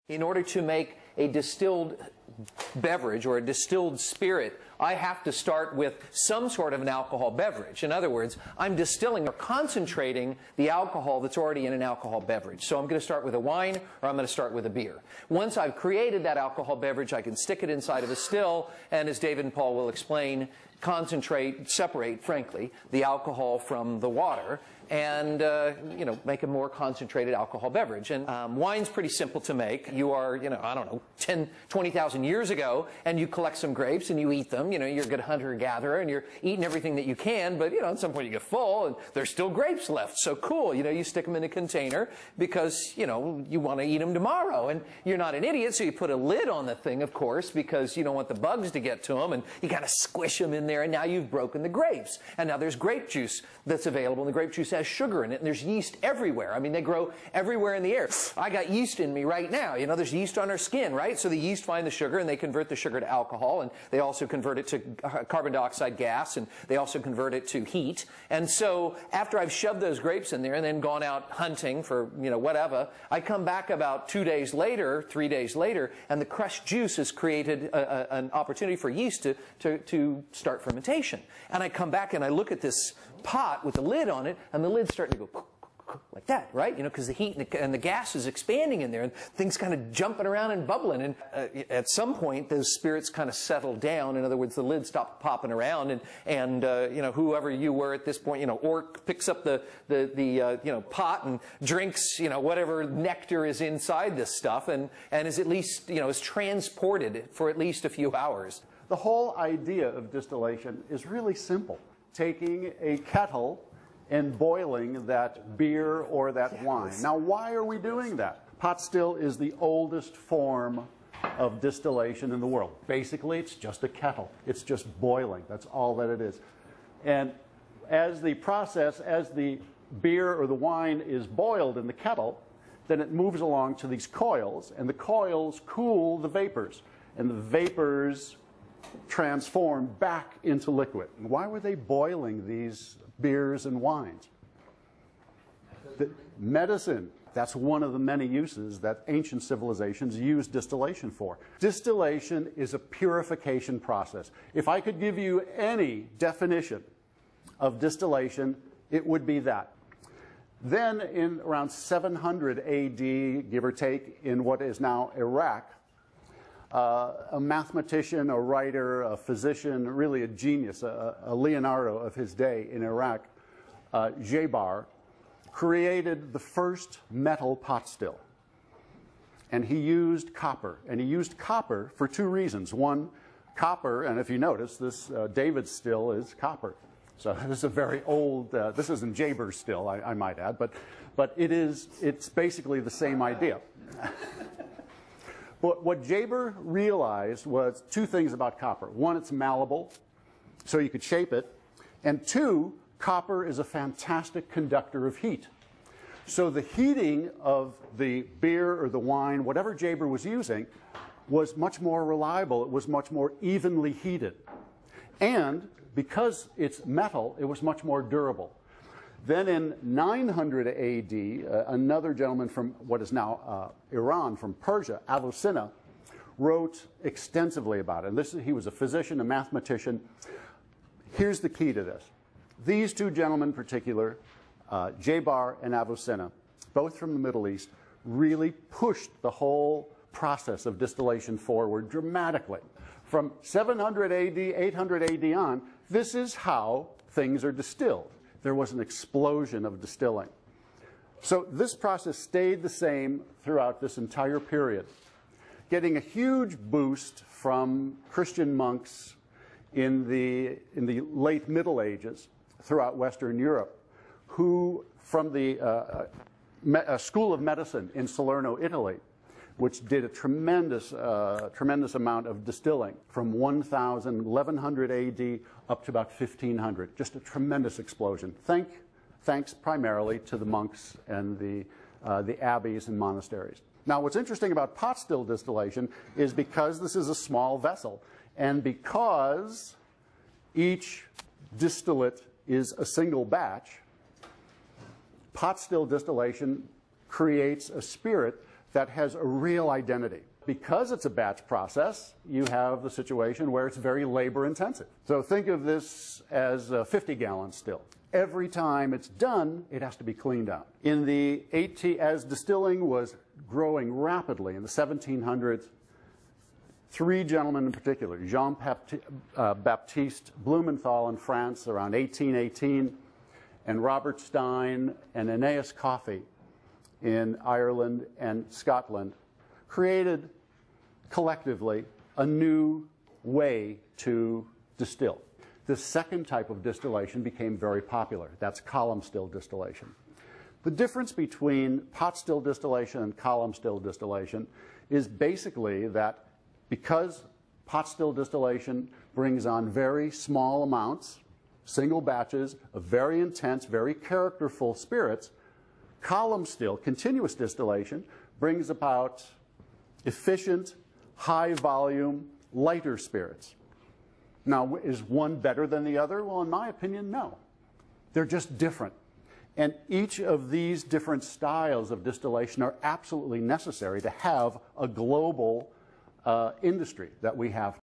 In order to make a distilled beverage or a distilled spirit, I have to start with some sort of an alcohol beverage. In other words, I'm distilling or concentrating the alcohol that's already in an alcohol beverage. So I'm going to start with a wine or I'm going to start with a beer. Once I've created that alcohol beverage, I can stick it inside of a still, and as David and Paul will explain, separate, frankly, the alcohol from the water, and make a more concentrated alcohol beverage. And wine's pretty simple to make. You are, I don't know, 10, 20,000 years ago, and you collect some grapes and you eat them. You're a good hunter-gatherer and you're eating everything that you can, but at some point you get full and there's still grapes left. So cool, you stick them in a container because, you want to eat them tomorrow. And you're not an idiot, so you put a lid on the thing, of course, because you don't want the bugs to get to them, and you kind of squish them in there, and now you've broken the grapes. And now there's grape juice that's available, and the grape juice has sugar in it, and there's yeast everywhere. I mean, they grow everywhere in the air. I got yeast in me right now. There's yeast on our skin, right? So the yeast find the sugar, and they convert the sugar to alcohol, and they also convert it to carbon dioxide gas, and they also convert it to heat. And so after I've shoved those grapes in there and then gone out hunting for, whatever, I come back about 2 days later, 3 days later, and the crushed juice has created an opportunity for yeast to start fermentation. And I come back and I look at this pot with the lid on it, and the lid's starting to go like that, right? Because the heat and the gas is expanding in there, and things kind of jumping around and bubbling. And at some point, those spirits kind of settle down. In other words, the lid stopped popping around, and whoever you were at this point, Orc picks up the pot and drinks, whatever nectar is inside this stuff, and is at least, is transported for at least a few hours. The whole idea of distillation is really simple. Taking a kettle and boiling that beer or that wine. Now, why are we doing that? Pot still is the oldest form of distillation in the world. Basically, it's just a kettle. It's just boiling. That's all that it is. And as the beer or the wine is boiled in the kettle, then it moves along to these coils, and the coils cool the vapors, and the vapors transform back into liquid. Why were they boiling these beers and wines? Medicine. That's one of the many uses that ancient civilizations used distillation for. Distillation is a purification process. If I could give you any definition of distillation, it would be that. Then in around 700 AD, give or take, in what is now Iraq, a mathematician, a writer, a physician, really a genius, a Leonardo of his day in Iraq, Jabbar, created the first metal pot still. And he used copper. And he used copper for two reasons. One, copper, and if you notice, this David's still is copper. So this is a very old, this isn't Jabbar's still, I might add, but it's basically the same idea. But what Jabbar realized was two things about copper. One, it's malleable, so you could shape it. And two, copper is a fantastic conductor of heat. So the heating of the beer or the wine, whatever Jabbar was using, was much more reliable. It was much more evenly heated. And because it's metal, it was much more durable. Then in 900 AD, another gentleman from what is now Iran, from Persia, Avicenna, wrote extensively about it. And he was a physician, a mathematician. Here's the key to this. These two gentlemen in particular, Jabbar and Avicenna, both from the Middle East, really pushed the whole process of distillation forward dramatically. From 700 AD, 800 AD on, this is how things are distilled. There was an explosion of distilling. So this process stayed the same throughout this entire period, getting a huge boost from Christian monks in the late Middle Ages throughout Western Europe, who from the School of Medicine in Salerno, Italy, which did a tremendous amount of distilling from 1100 AD up to about 1500. Just a tremendous explosion. Thanks primarily to the monks and the abbeys and monasteries. Now, what's interesting about pot still distillation is because this is a small vessel, and because each distillate is a single batch, pot still distillation creates a spirit that has a real identity. Because it's a batch process, you have the situation where it's very labor intensive. So think of this as a 50-gallon still. Every time it's done, it has to be cleaned out. As distilling was growing rapidly in the 1700s, three gentlemen in particular, Jean-Baptiste Blumenthal in France around 1818, and Robert Stein and Aeneas Coffey in Ireland and Scotland, created collectively a new way to distill. The second type of distillation became very popular. That's column still distillation. The difference between pot still distillation and column still distillation is basically that because pot still distillation brings on very small amounts, single batches of very intense, very characterful spirits, column still, continuous distillation, brings about efficient, high volume, lighter spirits. Now, is one better than the other? Well, in my opinion, no. They're just different. And each of these different styles of distillation are absolutely necessary to have a global industry that we have